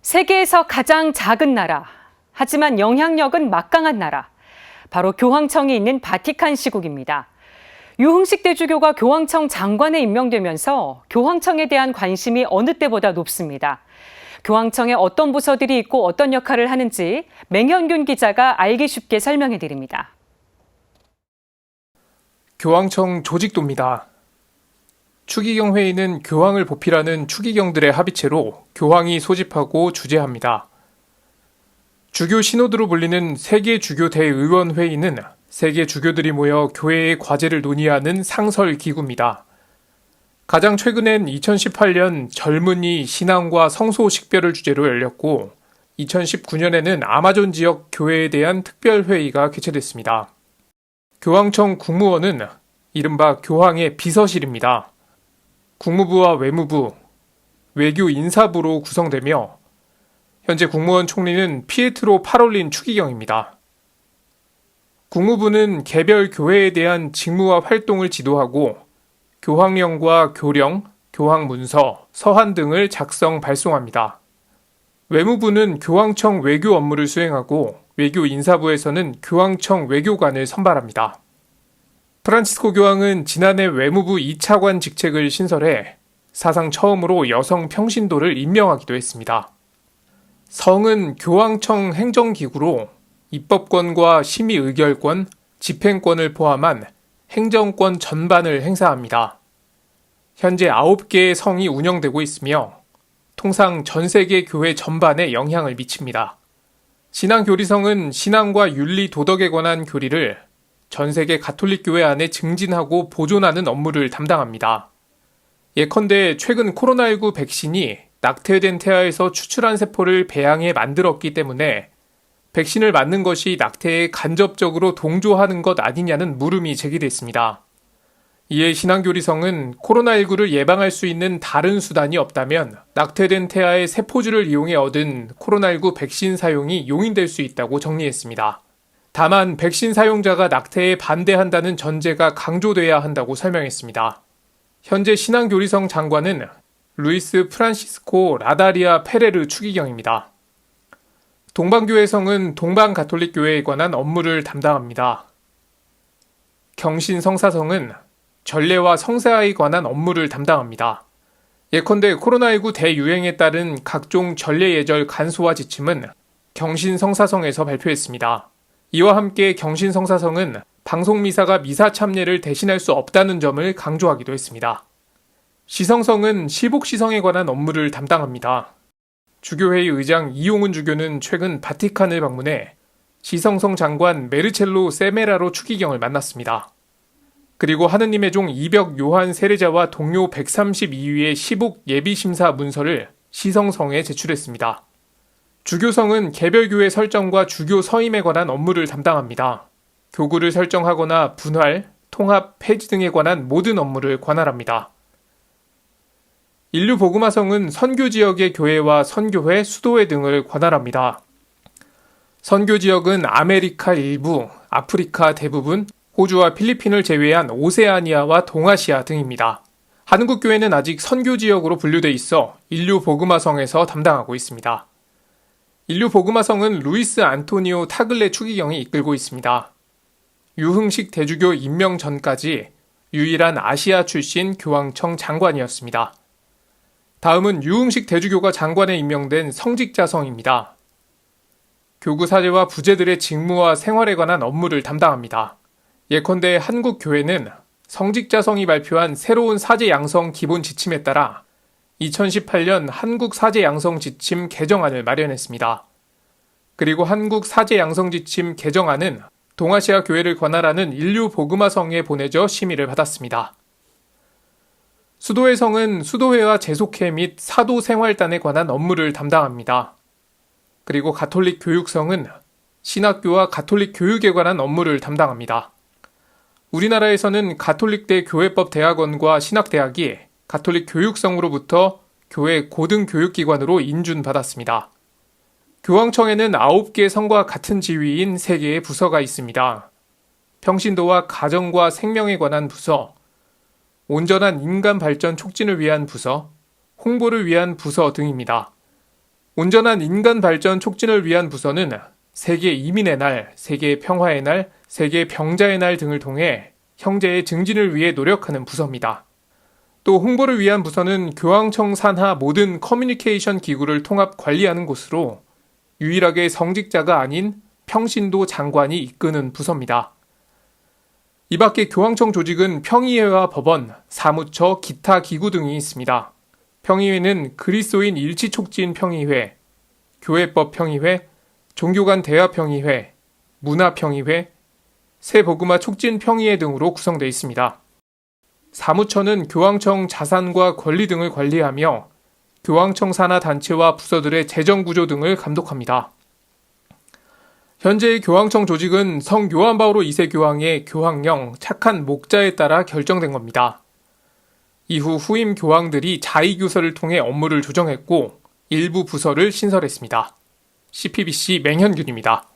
세계에서 가장 작은 나라, 하지만 영향력은 막강한 나라. 바로 교황청이 있는 바티칸 시국입니다. 유흥식 대주교가 교황청 장관에 임명되면서 교황청에 대한 관심이 어느 때보다 높습니다. 교황청에 어떤 부서들이 있고 어떤 역할을 하는지 맹현균 기자가 알기 쉽게 설명해 드립니다. 교황청 조직도입니다. 추기경 회의는 교황을 보필하는 추기경들의 합의체로 교황이 소집하고 주재합니다. 주교 시노드로 불리는 세계 주교 대의원 회의는 세계 주교들이 모여 교회의 과제를 논의하는 상설 기구입니다. 가장 최근엔 2018년 젊은이 신앙과 성소 식별을 주제로 열렸고 2019년에는 아마존 지역 교회에 대한 특별회의가 개최됐습니다. 교황청 국무원은 이른바 교황의 비서실입니다. 국무부와 외무부, 외교 인사부로 구성되며 현재 국무원 총리는 피에트로 파롤린 추기경입니다. 국무부는 개별 교회에 대한 직무와 활동을 지도하고 교황령과 교령, 교황문서, 서한 등을 작성 발송합니다. 외무부는 교황청 외교 업무를 수행하고 외교 인사부에서는 교황청 외교관을 선발합니다. 프란치스코 교황은 지난해 외무부 2차관 직책을 신설해 사상 처음으로 여성 평신도를 임명하기도 했습니다. 성은 교황청 행정기구로 입법권과 심의의결권, 집행권을 포함한 행정권 전반을 행사합니다. 현재 9개의 성이 운영되고 있으며 통상 전 세계 교회 전반에 영향을 미칩니다. 신앙교리성은 신앙과 윤리 도덕에 관한 교리를 전 세계 가톨릭 교회 안에 증진하고 보존하는 업무를 담당합니다. 예컨대 최근 코로나19 백신이 낙태된 태아에서 추출한 세포를 배양해 만들었기 때문에 백신을 맞는 것이 낙태에 간접적으로 동조하는 것 아니냐는 물음이 제기됐습니다. 이에 신앙교리성은 코로나19를 예방할 수 있는 다른 수단이 없다면 낙태된 태아의 세포주를 이용해 얻은 코로나19 백신 사용이 용인될 수 있다고 정리했습니다. 다만 백신 사용자가 낙태에 반대한다는 전제가 강조돼야 한다고 설명했습니다. 현재 신앙교리성 장관은 루이스 프란시스코 라다리아 페레르 추기경입니다. 동방교회성은 동방가톨릭교회에 관한 업무를 담당합니다. 경신성사성은 전례와 성사에 관한 업무를 담당합니다. 예컨대 코로나19 대유행에 따른 각종 전례 예절 간소화 지침은 경신성사성에서 발표했습니다. 이와 함께 경신성사성은 방송미사가 미사 참례를 대신할 수 없다는 점을 강조하기도 했습니다. 시성성은 시복시성에 관한 업무를 담당합니다. 주교회의 의장 이용훈 주교는 최근 바티칸을 방문해 시성성 장관 메르첼로 세메라로 추기경을 만났습니다. 그리고 하느님의 종 이벽 요한 세례자와 동료 132위의 시복 예비심사 문서를 시성성에 제출했습니다. 주교성은 개별교회 설정과 주교 서임에 관한 업무를 담당합니다. 교구를 설정하거나 분할, 통합, 폐지 등에 관한 모든 업무를 관할합니다. 인류복음화성은 선교지역의 교회와 선교회, 수도회 등을 관할합니다. 선교지역은 아메리카 일부, 아프리카 대부분, 호주와 필리핀을 제외한 오세아니아와 동아시아 등입니다. 한국교회는 아직 선교지역으로 분류돼 있어 인류복음화성에서 담당하고 있습니다. 인류복음화성은 루이스 안토니오 타글레 추기경이 이끌고 있습니다. 유흥식 대주교 임명 전까지 유일한 아시아 출신 교황청 장관이었습니다. 다음은 유흥식 대주교가 장관에 임명된 성직자성입니다. 교구 사제와 부제들의 직무와 생활에 관한 업무를 담당합니다. 예컨대 한국교회는 성직자성이 발표한 새로운 사제 양성 기본 지침에 따라 2018년 한국 사제 양성 지침 개정안을 마련했습니다. 그리고 한국 사제 양성 지침 개정안은 동아시아 교회를 관할하는 인류복음화성에 보내져 심의를 받았습니다. 수도회 성은 수도회와 재속회 및 사도 생활단에 관한 업무를 담당합니다. 그리고 가톨릭 교육성은 신학교와 가톨릭 교육에 관한 업무를 담당합니다. 우리나라에서는 가톨릭대 교회법 대학원과 신학대학이 가톨릭 교육성으로부터 교회 고등교육기관으로 인준받았습니다. 교황청에는 9개 성과 같은 지위인 3개의 부서가 있습니다. 평신도와 가정과 생명에 관한 부서, 온전한 인간 발전 촉진을 위한 부서, 홍보를 위한 부서 등입니다. 온전한 인간 발전 촉진을 위한 부서는 세계 이민의 날, 세계 평화의 날, 세계 병자의 날 등을 통해 형제의 증진을 위해 노력하는 부서입니다. 또 홍보를 위한 부서는 교황청 산하 모든 커뮤니케이션 기구를 통합 관리하는 곳으로 유일하게 성직자가 아닌 평신도 장관이 이끄는 부서입니다. 이 밖에 교황청 조직은 평의회와 법원, 사무처, 기타 기구 등이 있습니다. 평의회는 그리스도인 일치촉진 평의회, 교회법 평의회, 종교간 대화 평의회, 문화 평의회, 새복음화 촉진 평의회 등으로 구성되어 있습니다. 사무처는 교황청 자산과 권리 등을 관리하며 교황청 산하 단체와 부서들의 재정 구조 등을 감독합니다. 현재의 교황청 조직은 성 요한 바오로 2세 교황의 교황령 착한 목자에 따라 결정된 겁니다. 이후 후임 교황들이 자의교서를 통해 업무를 조정했고 일부 부서를 신설했습니다. CPBC 맹현균입니다.